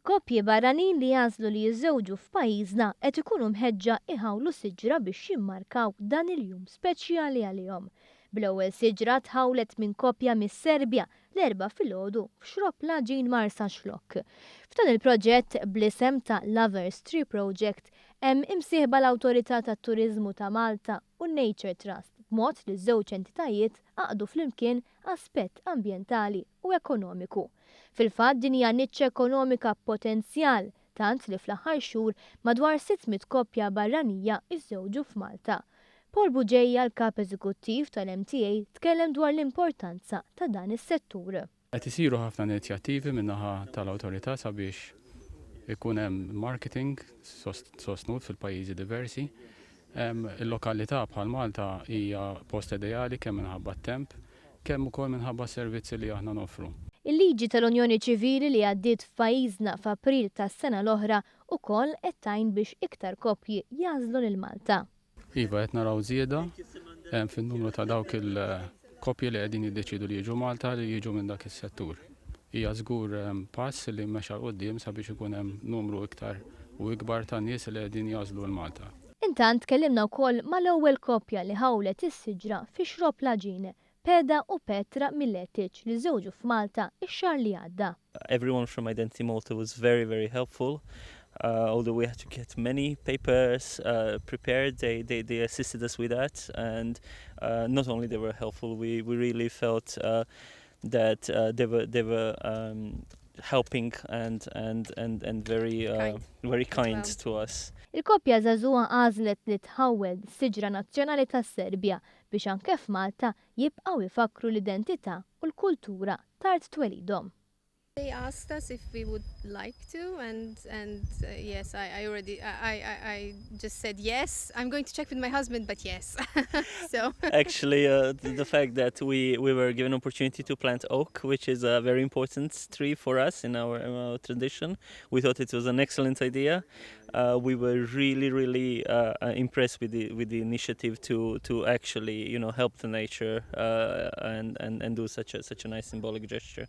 Koppji barranin li jażlu li jiżżewġu f'pajjiżna qed ikunu mħeġġa iħawlu siġra biex jimmarkaw dan il-jum speċjali għalihom. Bl-ewwel siġra tħawlet minn koppja mis-Serbja l-erba' filgħodu f'Xrobb l-Għaġin Marsa Xlokk. F'dan il-proġett bl-isem ta' Lovers Tree Project hemm imsieħba l-Awtorità tat-Turizmu ta' Malta u Nature Trust b'mod li ż-żewġ entitajiet għaqdu flimkien aspett ambjentali u ekonomiku. Fil-fatt din hija niċċa ekonomika potenzjal tant li fl-aħħar xhur madwar 600 koppja barranija iżżewġu f'Malta. Paul Buġejja, l-kap eżekuttiv tal-MTA, tkellem dwar l-importanza ta' dan is-settur. Qed isiru ħafna inizjattivi min-naħa tal-awtorità sabiex ikun hemm marketing sostnut fil-pajjiżi diversi. Il-lokalità bħal Malta hija post ideali kemm minħabba t-temp, kemm ukoll minħabba s-servizzi li aħna noffru. Il-liġi tal-Unjoni Ċivili li għaddiet f'pajjiżna f'April tas-sena l-oħra wkoll qed tgħin biex iktar koppji jażlu lil Malta. Iva, qed naraw żieda fin-numru ta' dawk il-koppji li qegħdin jiddeċidu li jiġu Malta li jiġu minn dak is-settur. Hija żgur pass li mexa quddiem sabiex ikun hemm numru iktar u ikbar ta' nies li qegħdin jażlu l-Malta. Intant tkellimna wkoll mal-ewwel koppja li ħawlet is-siġra fi Xrobb l-Għaġin, Peda u Petra mill-Lettiċ li żewġu f'Malta ix-xahar li għadda. Everyone from Identity Malta was very, very helpful. Although we had to get many papers prepared, they assisted us with that, and not only they were helpful, we really felt that they were helping and very kind to us. Il-koppja żagħżugħa għażlet li tħawwel siġra nazzjonali tas-Serbja biex anke f'Malta jibqgħu ifakkru l-identità u l-kultura tard twelidhom. They asked us if we would like to, and yes, I just said yes. I'm going to check with my husband, but yes. So actually, the fact that we were given opportunity to plant oak, which is a very important tree for us in our tradition, we thought it was an excellent idea. We were really impressed with the initiative to actually help the nature and do such a nice symbolic gesture.